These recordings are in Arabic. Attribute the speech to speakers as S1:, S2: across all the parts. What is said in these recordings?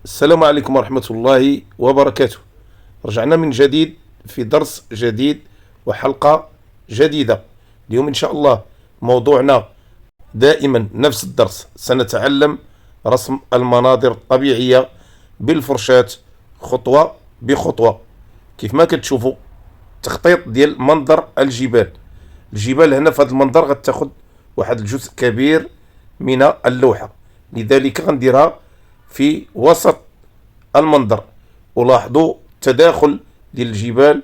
S1: السلام عليكم ورحمة الله وبركاته. رجعنا من جديد في درس جديد وحلقة جديدة. اليوم إن شاء الله موضوعنا دائما نفس الدرس، سنتعلم رسم المناظر الطبيعية بالفرشاة خطوة بخطوة. كيف ما كتشوفوا تخطيط ديال منظر الجبال هنا في هذا المنظر غتاخد واحد الجزء كبير من اللوحة، لذلك غنديرها في وسط المنظر. ولاحظوا التداخل ديال الجبال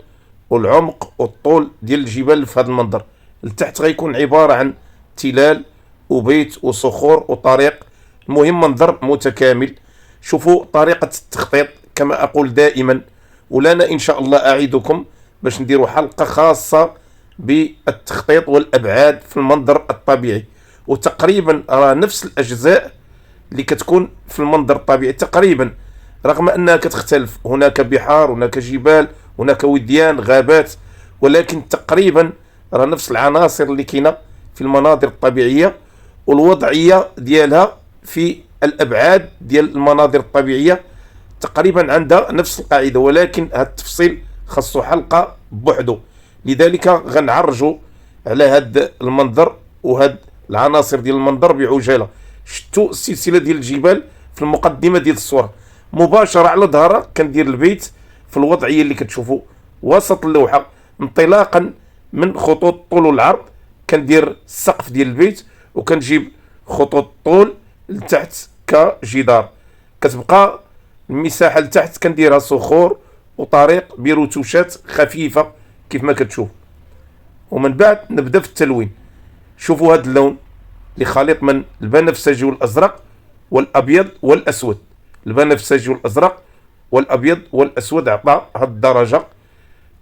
S1: والعمق والطول ديال الجبال في هذا المنظر. التحت غيكون عبارة عن تلال وبيت وصخور وطريق، المهم منظر متكامل. شوفوا طريقة التخطيط كما أقول دائما، ولنا إن شاء الله أعيدكم باش نديروا حلقة خاصة بالتخطيط والأبعاد في المنظر الطبيعي، وتقريبا راه نفس الأجزاء اللي كتكون في المنظر الطبيعي تقريبا، رغم أنها كتختلف. هناك بحار، هناك جبال، هناك وديان، غابات، ولكن تقريبا راه نفس العناصر اللي كاينه في المناظر الطبيعية، والوضعية ديالها في الأبعاد ديال المناظر الطبيعية تقريبا عندها نفس القاعدة، ولكن هذا التفصيل خاصو حلقة بوحدو. لذلك غنعرجوا على هذا المنظر وهاد العناصر ديال المنظر بعجالة. شفتوا السلسلة ديال الجبال في المقدمة ديال الصورة، مباشرة على ظهرها كندير البيت في الوضعية اللي كتشوفوا وسط اللوحة، انطلاقا من خطوط الطول والعرض كندير السقف ديال البيت، وكنجيب خطوط الطول لتحت كجدار. كتبقى المساحة لتحت كنديرها صخور وطريق برتوشات خفيفة كيف ما كتشوف. ومن بعد نبدا في التلوين. شوفوا هذا اللون اللي خليط من البنفسجي والازرق والابيض والاسود. البنفسجي والازرق والابيض والاسود عطى هذه الدرجه.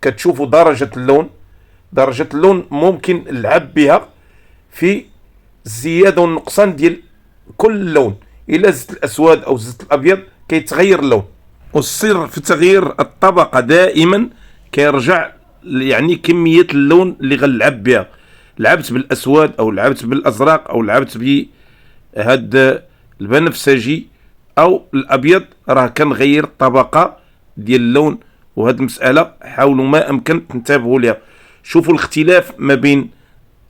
S1: كتشوفوا درجه اللون ممكن نلعب بها في الزياده والنقصان ديال كل لون. الا زدت الاسود او زدت الابيض كيتغير اللون. والسر في تغيير الطبقه دائما كيرجع يعني كميه اللون اللي غنلعب بها. لعبت بالاسود او لعبت بالازرق او لعبت بهاد البنفسجي او الابيض، راه كنغير الطبقه ديال اللون. وهاد المساله حاولوا ما امكن تنتبهوا لها. شوفوا الاختلاف ما بين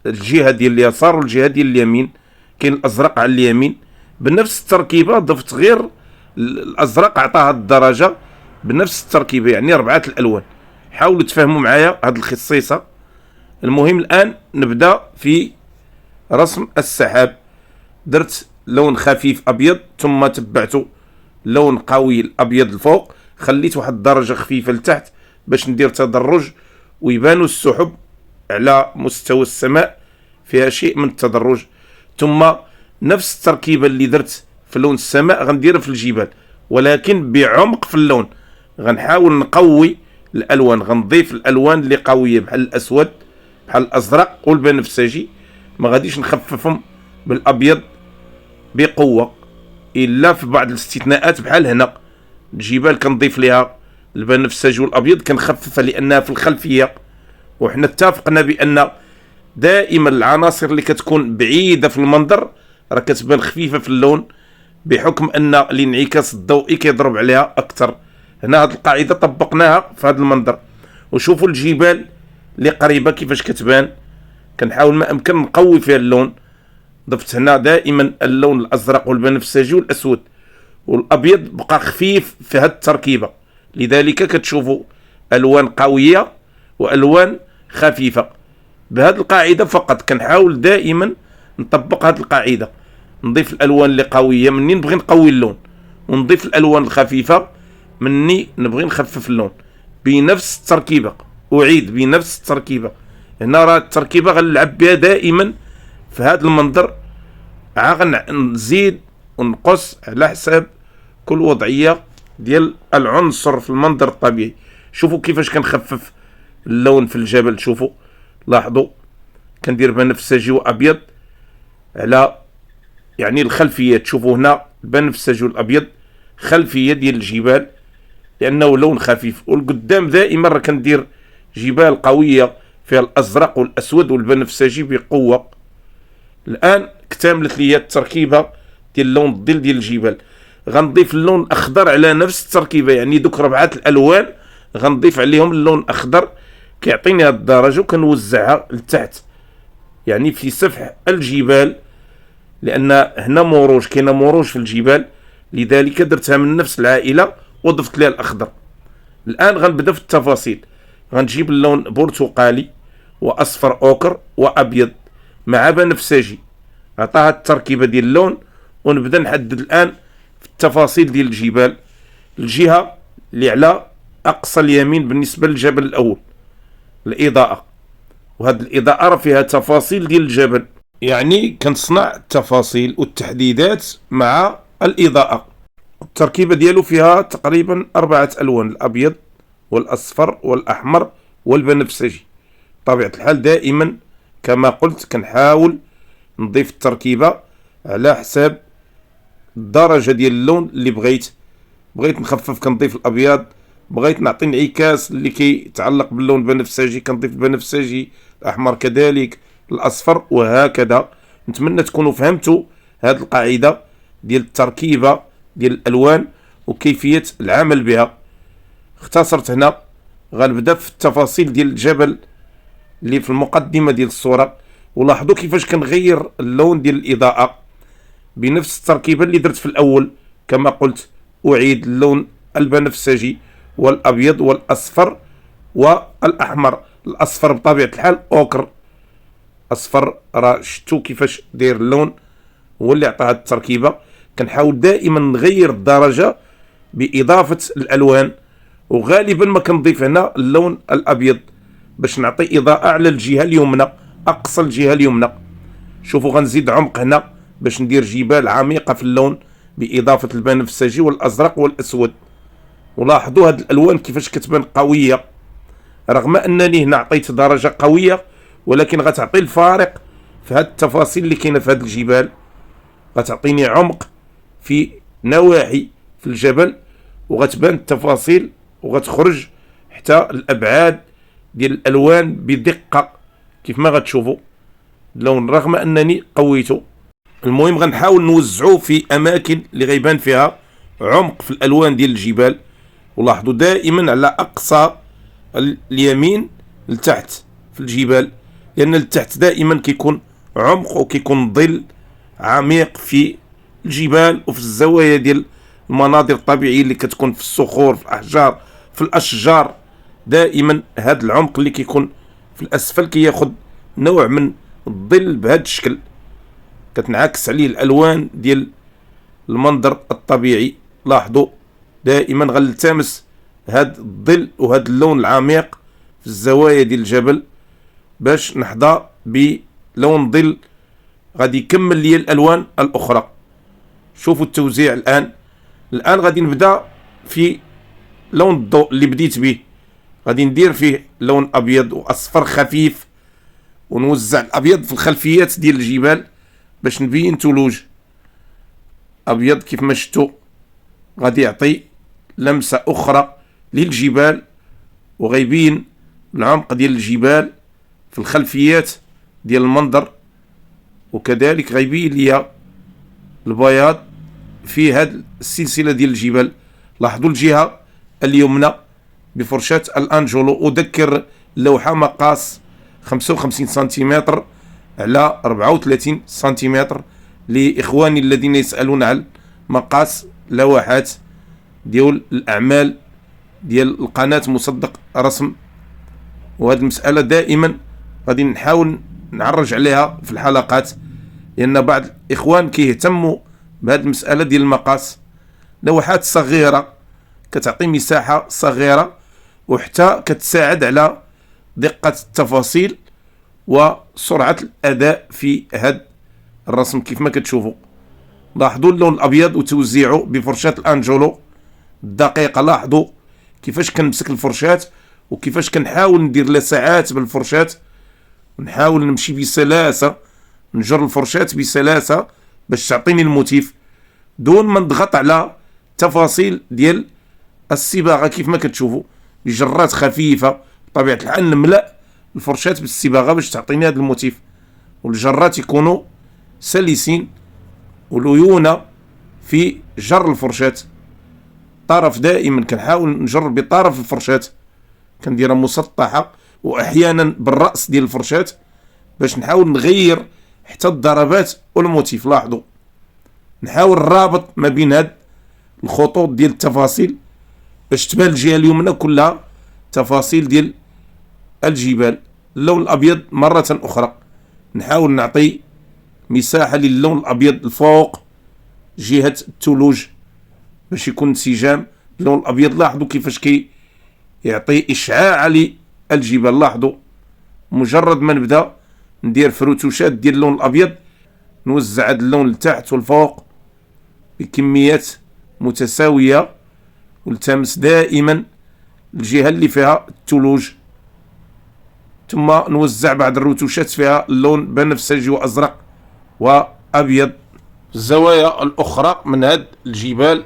S1: الجهه ديال اليسار والجهه ديال اليمين. كاين الازرق على اليمين بنفس التركيبه، ضفت غير الازرق عطاها الدرجه بنفس التركيبه، يعني 4 الالوان. حاولوا تفهموا معايا هاد الخصيصه. المهم الان نبدا في رسم السحاب. درت لون خفيف ابيض، ثم تبعته لون قوي الابيض الفوق، خليت واحد الدرجه خفيفه لتحت باش ندير تدرج ويبانوا السحب على مستوى السماء، فيها شيء من التدرج. ثم نفس التركيبه اللي درت في لون السماء غنديرها في الجبال، ولكن بعمق في اللون. غنحاول نقوي الالوان، غنضيف الالوان اللي قويه بحال الاسود بحال الازرق والبنفسجي. ما غاديش نخففهم بالابيض بقوه الا في بعض الاستثناءات، بحال هنا الجبال كنضيف لها البنفسجي والابيض كنخففها لانها في الخلفيه. وحنا اتفقنا بان دائما العناصر اللي كتكون بعيده في المنظر راه كتبان خفيفه في اللون، بحكم ان الانعكاس الضوئي كيضرب عليها اكثر. هنا هذه القاعده طبقناها في هذا المنظر. وشوفوا الجبال اللي قريبه كيفاش كتبان. كنحاول ما امكن نقوي فيها اللون. ضفت هنا دائما اللون الازرق والبنفسجي والاسود، والابيض بقى خفيف في هذه التركيبه. لذلك كتشوفوا الوان قويه والوان خفيفه. بهذه القاعده فقط كنحاول دائما نطبق هذه القاعده. نضيف الالوان اللي قويه مني نبغي نقوي اللون، ونضيف الالوان الخفيفه مني نبغي نخفف اللون بنفس التركيبه. اعيد بنفس التركيبه. هنا راه التركيبه غنلعب بها دائما في هذا المنظر، غنزيد ونقص على حساب كل وضعيه ديال العنصر في المنظر الطبيعي. شوفوا كيفاش كنخفف اللون في الجبل. شوفوا لاحظوا كندير بنفسجي وابيض على يعني الخلفيه. تشوفوا هنا البنفسجي والابيض خلفيه ديال الجبال لانه لون خفيف. والقدام دائما راه كندير جبال قويه فيها الازرق والاسود والبنفسجي بقوه. الان اكتملت لي التركيبه ديال اللون الظل ديال الجبال. غنضيف اللون الاخضر على نفس التركيبه، يعني دوك 4 الالوان غنضيف عليهم اللون الاخضر كيعطيني هاد الدرجه، وكنوزعها لتحت يعني في سفح الجبال، لان هنا موروج، كاينه موروج في الجبال، لذلك درتها من نفس العائله وضفت لها الاخضر. الان غنبدا في التفاصيل. غنجيب اللون برتقالي واصفر اوكر وابيض مع بنفسجي، عطاها التركيبه ديال اللون. ونبدا نحدد الان في التفاصيل ديال الجبال. الجهه اللي على اقصى اليمين بالنسبه للجبل الاول الاضاءه، وهذه الاضاءه راه فيها تفاصيل ديال الجبل، يعني كنصنع التفاصيل والتحديدات مع الاضاءه. التركيبه ديالو فيها تقريبا 4 الوان، الابيض والاصفر والاحمر والبنفسجي. بطبيعه الحال دائما كما قلت كنحاول نضيف التركيبه على حساب الدرجه ديال اللون اللي بغيت نخفف كنضيف الابيض، بغيت نعطي انعكاس اللي كيتعلق باللون البنفسجي كنضيف البنفسجي، الاحمر كذلك، الاصفر، وهكذا. نتمنى تكونوا فهمتوا هذه القاعده ديال التركيبه ديال الالوان وكيفيه العمل بها. اختصرت هنا. غنبدا في التفاصيل ديال الجبل اللي في المقدمه ديال الصوره، ولاحظوا كيفاش كنغير اللون ديال الاضاءه بنفس التركيبه اللي درت في الاول. كما قلت اعيد اللون البنفسجي والابيض والاصفر والاحمر. الاصفر بطبيعه الحال اوكر، اصفر راه شفتوا كيفاش داير اللون، هو اللي عطى هذه التركيبه. كنحاول دائما نغير الدرجه باضافه الالوان، وغالبا ما كنضيف هنا اللون الابيض باش نعطي اضاءه على الجهه اليمنى، اقصى الجهه اليمنى. شوفوا غنزيد عمق هنا باش ندير جبال عميقه في اللون باضافه البنفسجي والازرق والاسود. ولاحظوا هاد الالوان كيفاش كتبان قويه، رغم انني هنا عطيت درجه قويه، ولكن غتعطي الفارق في هاد التفاصيل اللي كاينه في هاد الجبال. غتعطيني عمق في نواحي في الجبل، وغتبان التفاصيل وغتخرج حتى الابعاد ديال الالوان بدقه كيف ما غتشوفوا اللون، رغم انني قويته. المهم غنحاول نوزعو في اماكن اللي غيبان فيها عمق في الالوان ديال الجبال. ولاحظوا دائما على اقصى اليمين لتحت في الجبال، لان التحت دائما كيكون عمق وكيكون ظل عميق في الجبال وفي الزوايا ديال المناظر الطبيعيه اللي كتكون في الصخور، في الاحجار، في الاشجار. دائما هذا العمق اللي كيكون في الاسفل كياخذ نوع من الظل بهذا الشكل، كتنعكس عليه الالوان ديال المنظر الطبيعي. لاحظوا دائما غنلتمس هذا الظل وهذا اللون العميق في الزوايا ديال الجبل باش نحظى بلون ظل غادي يكمل لي الالوان الاخرى. شوفوا التوزيع الان غادي نبدا في لون الضوء اللي بديت به. غادي ندير فيه لون ابيض واصفر خفيف، ونوزع الابيض في الخلفيات ديال الجبال باش نبين ثلوج. ابيض كيف ما شفتوا غادي يعطي لمسه اخرى للجبال، وغيبين العمق ديال الجبال في الخلفيات ديال المنظر، وكذلك غيبين ليا البياض في هذه السلسله ديال الجبال. لاحظوا الجهه اليمنى بفرشاه الانجولو، اذكر اللوحه مقاس 55 سنتيمتر على 34 سنتيمتر لاخواني الذين يسالون عن مقاس لوحات ديال الاعمال ديال القناه مصدق رسم. وهذه المساله دائما غادي نحاول نعرج عليها في الحلقات، لان بعض الاخوان كيهتموا بهذه المساله ديال المقاس. لوحات صغيره كتعطي مساحه صغيره، وحتى كتساعد على دقه التفاصيل وسرعه الاداء في هذا الرسم كيف ما كتشوفوا. لاحظوا اللون الابيض وتوزيعه بفرشاه الانجولو الدقيقه. لاحظوا كيفاش كنمسك الفرشاه وكيفاش كنحاول ندير لسعات بالفرشاه، ونحاول نمشي بسلاسه، نجر الفرشاه بسلاسه باش تعطيني الموتيف دون ما نضغط على تفاصيل ديال الصباغه. كيف ما كتشوفوا بجرات خفيفه، بطبيعه الحال نملا الفرشاه بالصباغه باش تعطيني هذا الموتيف، والجرات يكونوا سلسين وليونه في جر الفرشاة، طرف دائما كنحاول نجر بطرف الفرشاة، كنديرها مسطحة واحيانا بالرأس ديال الفرشاة باش نحاول نغير حتى الضربات والموتيف. لاحظوا نحاول الرابط ما بين هاد الخطوط ديال التفاصيل باش تبان الجهة اليمنى كلها تفاصيل ديال الجبال. اللون الابيض مرة اخرى نحاول نعطي مساحة للون الابيض الفوق جهة الثلوج باش يكون انسجام اللون الابيض. لاحظوا كيفاش يعطي اشعاع للجبال. لاحظوا مجرد ما نبدا ندير فروتوشات ديال اللون الابيض نوزع هذا اللون لتحت والفوق بكميات متساوية والتمس دائما الجهة اللي فيها الثلوج، ثم نوزع بعض الرتوشات فيها اللون بنفسجي وازرق وابيض. الزوايا الاخرى من هاد الجبال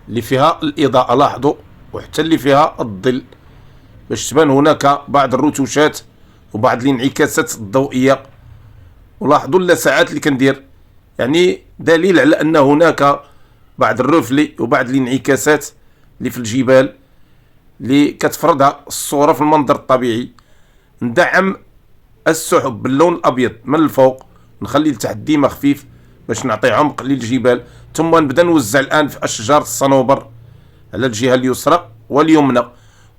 S1: اللي فيها الاضاءة لاحظوا وحتى اللي فيها الظل باش تبان هناك بعض الرتوشات وبعض الانعكاسات الضوئية. ولاحظوا اللسعات اللي كندير يعني دليل على ان هناك بعض الرفل وبعض الانعكاسات اللي في الجبال اللي كتفرضها الصورة في المنظر الطبيعي. ندعم السحب باللون الابيض من الفوق، نخلي لتحت ديما خفيف باش نعطي عمق للجبال، ثم نبدا نوزع الان في اشجار الصنوبر على الجهة اليسرى واليمنى،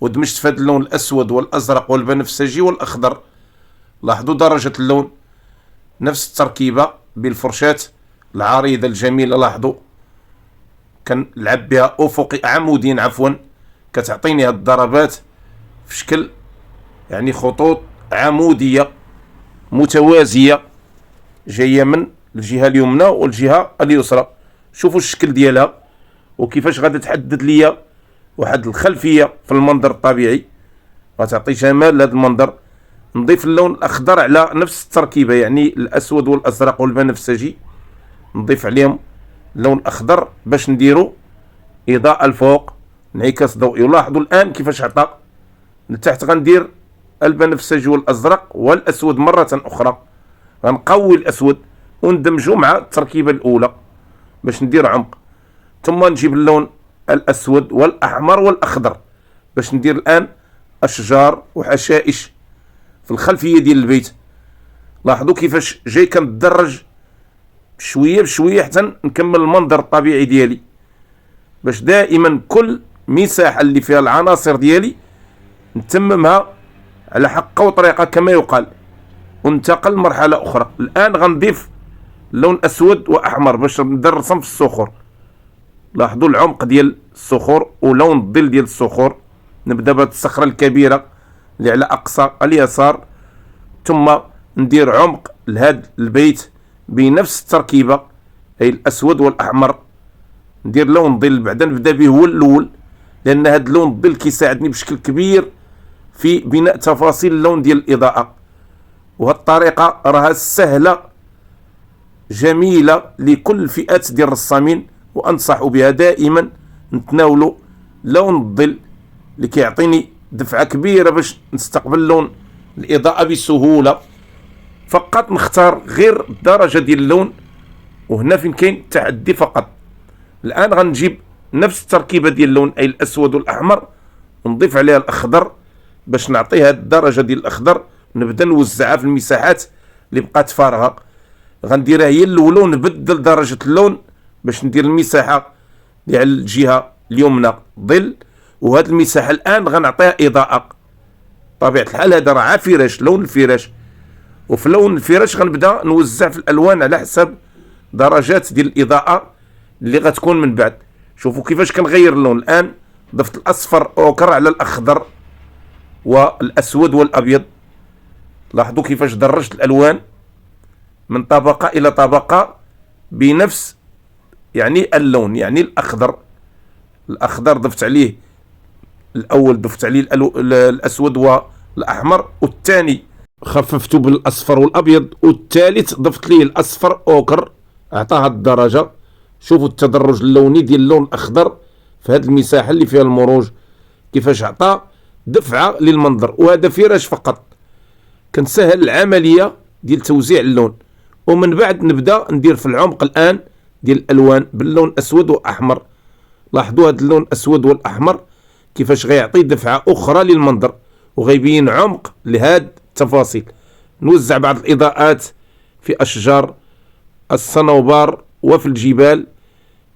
S1: ودمجت في هذا اللون الاسود والازرق والبنفسجي والاخضر. لاحظوا درجة اللون نفس التركيبة بالفرشاة العريضة الجميلة. لاحظوا كنلعب بها افقي عموديا عفوا كتعطيني هاد الضربات في شكل يعني خطوط عمودية متوازية جاية من الجهة اليمنى والجهة اليسرى. شوفوا الشكل ديالها وكيفاش غادي تحدد ليا واحد الخلفية في المنظر الطبيعي، غتعطي جمال لهذا المنظر. نضيف اللون الاخضر على نفس التركيبة يعني الاسود والازرق والبنفسجي، نضيف عليهم اللون الاخضر باش نديرو اضاءة الفوق انعكاس ضوئي. ولاحظوا الان كيفاش عطى لتحت. غندير البنفسجي والازرق والاسود مرة اخرى، غنقوي الاسود وندمجو مع التركيبة الاولى باش ندير عمق، ثم نجيب اللون الاسود والاحمر والاخضر باش ندير الان اشجار وحشائش في الخلفية ديال البيت. لاحظوا كيفاش جاي كنتدرج شوية بشوية حتى نكمل المنظر الطبيعي ديالي، باش دائما كل مساحة اللي فيها العناصر ديالي نتممها على حق وطريقة كما يقال وننتقل لمرحلة أخرى. الآن غنضيف لون أسود وأحمر باش ندير رسم في الصخور. لاحظوا العمق ديال الصخور ولون الظل ديال الصخور. نبدأ بهاد الصخرة الكبيرة اللي على أقصى اليسار، ثم ندير عمق لهاد البيت بنفس التركيبة أي الأسود والأحمر. ندير لون ظل بعدا نبدا به هو الأول لأن هاد لون الظل كيساعدني بشكل كبير في بناء تفاصيل اللون ديال الإضاءة. وهاد الطريقة راها سهلة جميلة لكل الفئات ديال الرسامين، وأنصح بها دائما نتناولوا لون الظل اللي كيعطيني دفعة كبيرة باش نستقبل لون الإضاءة بسهولة. فقط نختار غير درجة ديال اللون، وهنا فين كاين تحدي فقط. الآن غنجيب نفس التركيبة ديال اللون أي الأسود والأحمر ونضيف عليها الأخضر باش نعطيها الدرجة ديال الأخضر، نبدا نوزعها في المساحات اللي بقات فارغة. غنديرها هي الأولى ونبدل درجة اللون باش ندير المساحة اللي على الجهة اليمنى ظل، وهاد المساحة الآن غنعطيها إضاءة. طبيعة الحال هذا راه فراش لون الفراش، وفي لون الفراش غنبدا نوزع في الألوان على حسب درجات ديال الإضاءة اللي غتكون من بعد. شوفوا كيفاش كنغير اللون. الآن ضفت الأصفر أوكر على الأخضر والأسود والأبيض. لاحظوا كيفاش درجت الألوان من طبقة إلى طبقة بنفس يعني اللون. يعني الأخضر ضفت عليه الأول، ضفت عليه الأسود والأحمر، والثاني خففته بالأصفر والأبيض، والثالث ضفت ليه الأصفر أوكر أعطاها الدرجة. شوفوا التدرج اللوني ديال اللون الأخضر في هذه المساحة اللي فيها المروج كيفاش عطى دفعة للمنظر. وهذا فراش فقط، كنسهل العملية ديال توزيع اللون. ومن بعد نبدأ ندير في العمق الآن ديال الالوان باللون اسود واحمر. لاحظوا هذا اللون الاسود والاحمر كيفاش غيعطي دفعه اخرى للمنظر وغيبين عمق لهاد التفاصيل. نوزع بعض الاضاءات في اشجار الصنوبر وفي الجبال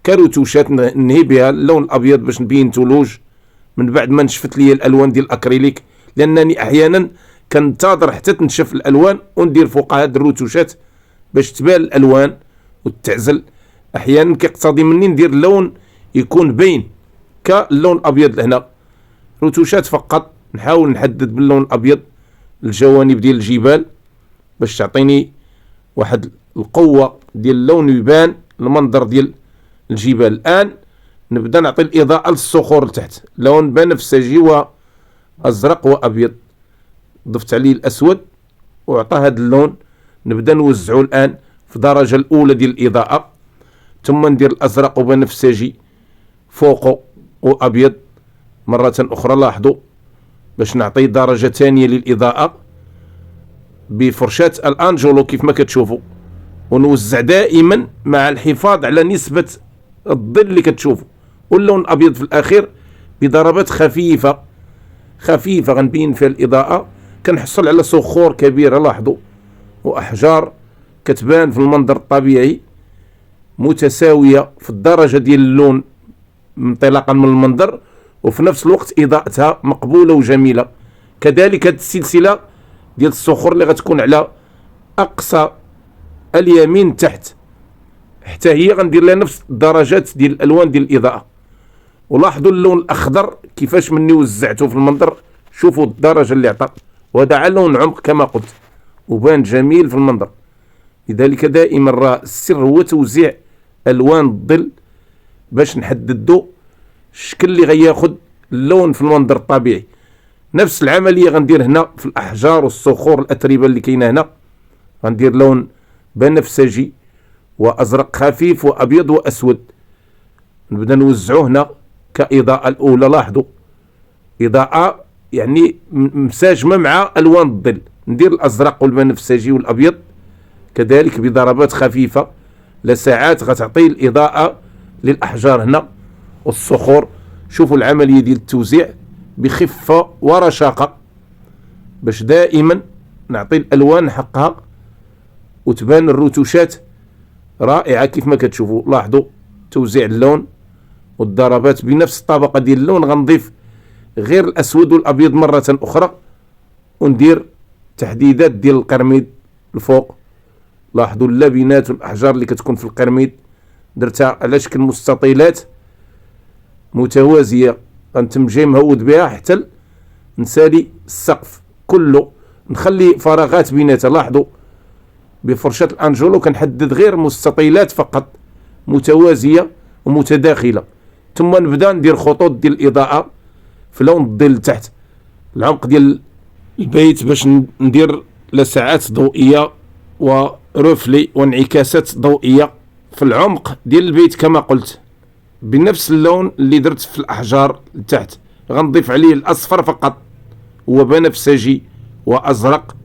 S1: كروتوشات ننهي بها اللون الابيض باش نبين ثلوج من بعد ما نشفت لي الالوان ديال الاكريليك، لانني احيانا كنتظر حتى تنشف الالوان وندير فوقها هاد الروتوشات باش تبان الالوان وتعزل. احيانا كيقتضي مني ندير لون يكون باين كاللون الابيض هنا، روتوشات فقط. نحاول نحدد باللون الابيض الجوانب ديال الجبال باش تعطيني واحد القوه ديال اللون يبان المنظر ديال الجبال. الان نبدا نعطي الاضاءه للصخور لتحت، لون بنفسجي وازرق وابيض، ضفت عليه الاسود وعطى هذا اللون. نبدا نوزعه الان في الدرجه الاولى ديال الاضاءه، ثم ندير الازرق وبنفسجي فوقه وابيض مره اخرى. لاحظوا باش نعطي درجه ثانيه للاضاءه بفرشاه الانجولو كيف ما كتشوفوا، ونوزع دائما مع الحفاظ على نسبه الظل اللي كتشوفوا، واللون الابيض في الاخير بضربات خفيفه خفيفه غنبين فيها الاضاءه. كنحصل على صخور كبيره لاحظوا واحجار كتبان في المنظر الطبيعي متساويه في الدرجه ديال اللون انطلاقا من المنظر، وفي نفس الوقت اضاءتها مقبوله وجميله. كذلك هذه السلسله ديال الصخور اللي غتكون على اقصى اليمين تحت حتى هي غندير لها نفس الدرجات ديال الالوان ديال الاضاءه. ولاحظوا اللون الاخضر كيفاش مني وزعته في المنظر، شوفوا الدرجه اللي عطى، وهذا على لون عمق كما قلت وبان جميل في المنظر. لذلك دائما راه السر هو توزيع الوان الظل باش نحددوا الشكل اللي غياخذ اللون في المنظر الطبيعي. نفس العمليه غندير هنا في الاحجار والصخور الاتربه اللي كاينه هنا، غندير لون بنفسجي وازرق خفيف وابيض واسود. نبدا نوزعه هنا كاضاءه الاولى. لاحظوا اضاءه يعني مساجمه مع الوان الظل. ندير الازرق والبنفسجي والابيض كذلك بضربات خفيفه لساعات غتعطي الاضاءه للاحجار هنا والصخور. شوفوا العمليه ديال التوزيع بخفه ورشاقه باش دائما نعطي الالوان حقها وتبان الرتوشات رائعه كيف ما كتشوفوا. لاحظوا توزيع اللون والضربات بنفس الطبقه ديال اللون. غنضيف غير الاسود والابيض مره اخرى وندير تحديدات ديال القرميد الفوق. لاحظوا اللبنات والاحجار اللي كتكون في القرميد درتها على شكل مستطيلات متوازيه، غنتمجي مهود بها حتى نسالي السقف كله، نخلي فراغات بيناتها. لاحظوا بفرشاه الانجولو كنحدد غير مستطيلات فقط متوازيه ومتداخله، ثم نبدا ندير خطوط ديال الاضاءه في لون الظل تحت العمق ديال البيت باش ندير لساعات ضوئيه ورفلي وانعكاسات ضوئيه في العمق ديال البيت كما قلت بنفس اللون اللي درت في الاحجار تحت. غنضيف عليه الاصفر فقط وبنفسجي وازرق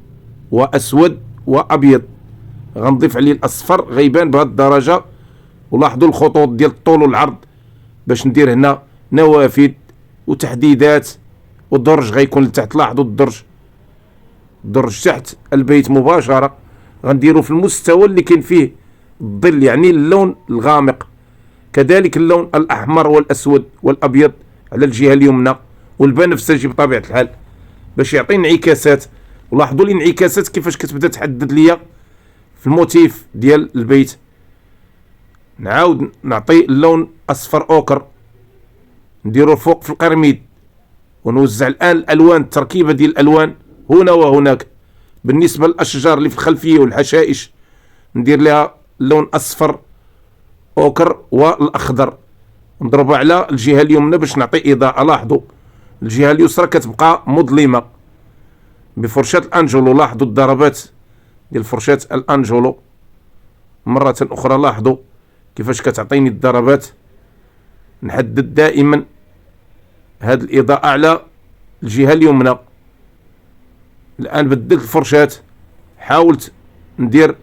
S1: واسود وابيض. غنضيف عليه الاصفر غيبان بهذه الدرجه. ولاحظوا الخطوط ديال الطول والعرض باش ندير هنا نوافذ وتحديدات، والدرج غيكون لتحت. لاحظوا الدرج تحت البيت مباشره غنديروا في المستوى اللي كاين فيه الظل، يعني اللون الغامق. كذلك اللون الاحمر والاسود والابيض على الجهه اليمنى والبنفسجي بطبيعه الحال باش يعطي انعكاسات. ولاحظوا الانعكاسات كيفاش كتبدا تحدد ليا في الموتيف ديال البيت. نعاود نعطي اللون اصفر اوكر نديرو فوق في القرميد، ونوزع الان الالوان التركيبه ديال الالوان هنا وهناك. بالنسبه للاشجار اللي في الخلفيه والحشائش ندير لها اللون اصفر اوكر والاخضر نضربها على الجهه اليمنى باش نعطي اضاءه. لاحظوا الجهه اليسرى كتبقى مظلمه بفرشاه الانجولو. لاحظوا الضربات ديال فرشاه الانجولو مره اخرى. لاحظوا كيفاش كتعطيني الضربات. نحدد دائما هذه الاضاءه على الجهه اليمنى. الان بدلت الفرشاه، حاولت ندير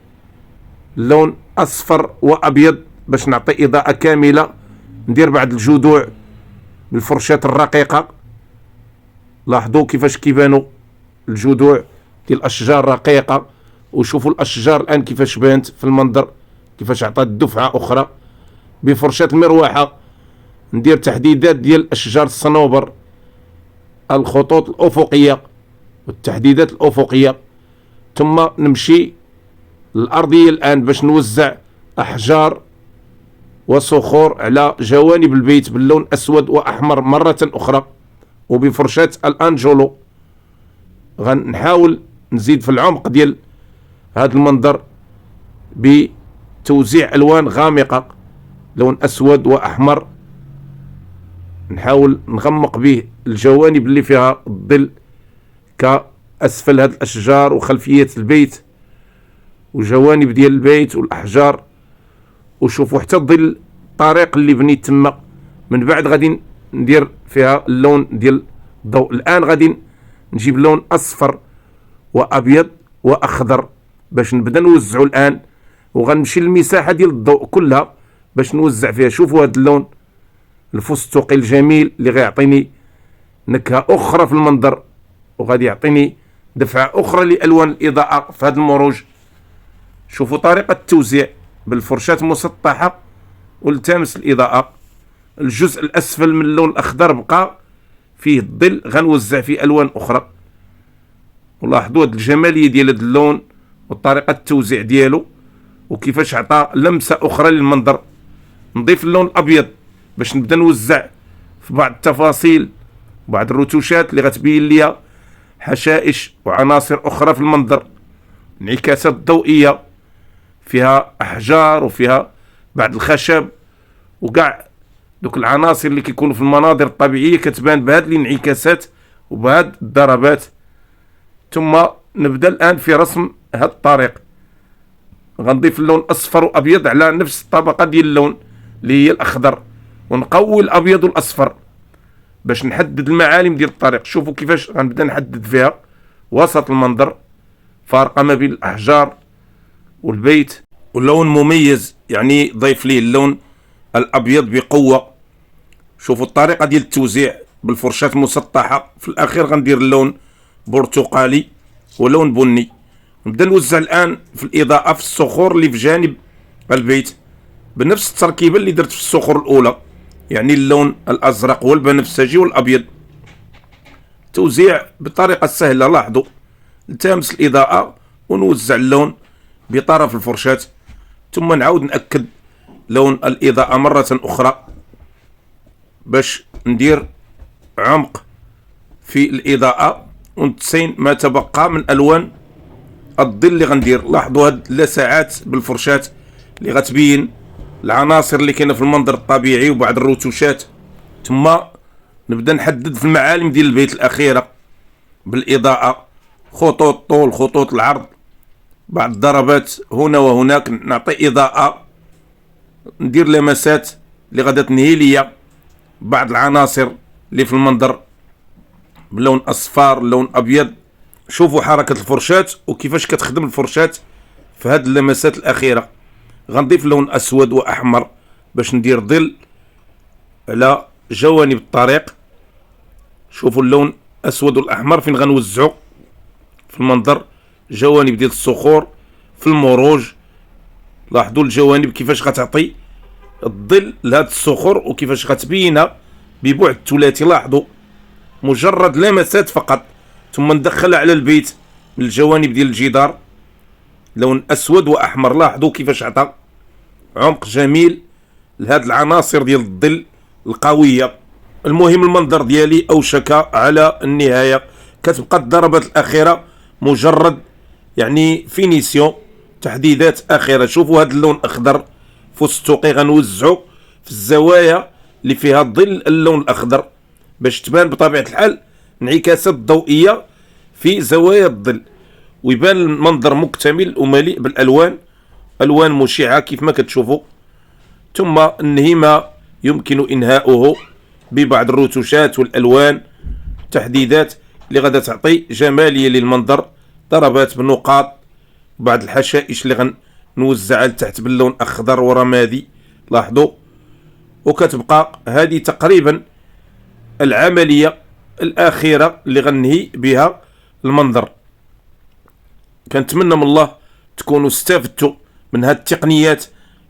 S1: لون اصفر وابيض باش نعطي اضاءة كاملة. ندير بعض الجذوع بالفرشاة الرقيقة. لاحظوا كيفاش كيبانوا الجذوع ديال الاشجار رقيقة، وشوفوا الاشجار الان كيفاش بانت في المنظر، كيفاش عطات دفعة اخرى. بفرشاة المروحة ندير تحديدات ديال اشجار الصنوبر، الخطوط الافقية والتحديدات الافقية. ثم نمشي للارضية الان باش نوزع احجار وصخور على جوانب البيت باللون اسود واحمر مرة اخرى. وبفرشاة الانجولو غنحاول نزيد في العمق ديال هذا المنظر بتوزيع الوان غامقة، لون اسود واحمر. نحاول نغمق به الجوانب اللي فيها الظل كأسفل هذه الاشجار وخلفية البيت وجوانب ديال البيت والاحجار. وشوفوا حتى الظل الطريق اللي بنيت تما. من بعد غادي ندير فيها اللون ديال الضوء. الان غادي نجيب لون اصفر وابيض واخضر باش نبدا نوزعه الان، وغنمشي للمساحه ديال الضوء كلها باش نوزع فيها. شوفوا هذا اللون الفستقي الجميل اللي غيعطيني نكهه اخرى في المنظر، وغادي يعطيني دفعه اخرى لالوان الاضاءه في هذا المروج. شوفوا طريقه التوزيع بالفرشاة المسطحة والتامس الإضاءة. الجزء الأسفل من اللون الأخضر بقى فيه الظل، غنوزع فيه ألوان أخرى. ولاحظوا هاد الجمالية ديال هاد اللون وطريقة التوزيع ديالو وكيفاش عطى لمسة أخرى للمنظر. نضيف اللون الأبيض باش نبدا نوزع في بعض التفاصيل وبعض الرتوشات اللي غتبين ليا حشائش وعناصر أخرى في المنظر. انعكاسات ضوئية فيها احجار وفيها بعض الخشب وكاع دوك العناصر اللي كيكونوا في المناظر الطبيعيه كتبان بهذه الانعكاسات وبهذه الضربات. ثم نبدا الان في رسم هذا الطريق. غنضيف اللون اصفر وابيض على نفس الطبقه ديال اللون اللي هي الاخضر، ونقوي الابيض والاصفر باش نحدد المعالم ديال الطريق. شوفوا كيفاش غنبدا نحدد فيها وسط المنظر، فارقه ما بين الاحجار والبيت. واللون مميز يعني ضيف ليه اللون الابيض بقوه. شوفوا الطريقه ديال التوزيع بالفرشاه المسطحه. في الاخير غندير اللون برتقالي ولون بني. نبدا نوزع الان في الاضاءه في الصخور اللي في جانب البيت بنفس التركيبه اللي درت في الصخور الاولى، يعني اللون الازرق والبنفسجي والابيض. توزيع بطريقه سهله. لاحظوا نتامس الاضاءه ونوزع اللون بطرف الفرشاة، ثم نعاود نأكد لون الإضاءة مرة أخرى باش ندير عمق في الإضاءة ونتسين ما تبقى من ألوان الظل اللي غندير. لاحظوا هاد اللسعات بالفرشاة اللي غتبين العناصر اللي كاينه في المنظر الطبيعي وبعض الرتوشات. ثم نبدا نحدد في المعالم ديال البيت الأخيرة بالإضاءة، خطوط طول خطوط العرض، بعض الضربات هنا وهناك. نعطي إضاءة، ندير لمسات اللي غادا تنهي ليا بعض العناصر اللي في المنظر بلون أصفر لون أبيض. شوفوا حركة الفرشاة وكيفاش كتخدم الفرشاة في هاد اللمسات الأخيرة. غنضيف لون أسود وأحمر باش ندير ظل على جوانب الطريق. شوفوا اللون أسود والأحمر فين غنوزعو في المنظر. جوانب ديال الصخور في المروج. لاحظوا الجوانب كيفاش غتعطي الظل لهاد الصخور وكيفاش غتبينها ببعد ثلاثي. لاحظوا مجرد لمسات فقط، ثم ندخلها على البيت من الجوانب ديال الجدار لون اسود واحمر. لاحظوا كيفاش عطى عمق جميل لهاد العناصر ديال الظل القويه. المهم المنظر ديالي اوشك على النهايه. كتبقى الضربات الاخيره مجرد يعني فينيسيون، تحديدات اخيره. شوفوا هذا اللون اخضر فستقي غنوزعو في الزوايا اللي فيها ظل اللون الاخضر باش تبان بطبيعه الحال انعكاسات ضوئيه في زوايا الظل ويبان المنظر مكتمل ومليء بالالوان، الوان مشعه كيف ما كتشوفوا. ثم ننهي ما يمكن انهاؤه ببعض الرتوشات والالوان، تحديدات اللي غادا تعطي جماليه للمنظر. ضربات بالنقاط، بعض الحشائش اللي غنوزعها لتحت باللون اخضر ورمادي لاحظوا. وكتبقى هذه تقريبا العملية الأخيرة اللي غنهي بها المنظر. كنتمنى من الله تكونوا استفدتوا من هذه التقنيات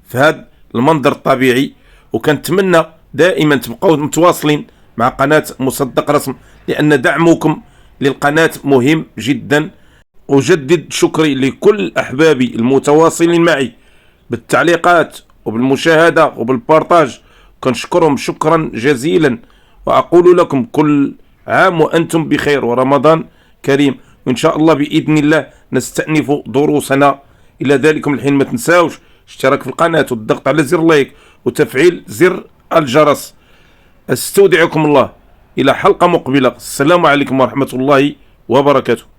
S1: في هذا المنظر الطبيعي، وكنتمنى دائما تبقوا متواصلين مع قناة مصدق رسم، لأن دعمكم للقناة مهم جدا. أجدد شكري لكل أحبابي المتواصلين معي بالتعليقات وبالمشاهدة وبالبارتاج، كنشكرهم شكرا جزيلا، وأقول لكم كل عام وأنتم بخير ورمضان كريم، وإن شاء الله بإذن الله نستأنف دروسنا. إلى ذلكم الحين ما تنساوش اشتراك في القناة والضغط على زر لايك وتفعيل زر الجرس. استودعكم الله إلى حلقة مقبلة. السلام عليكم ورحمة الله وبركاته.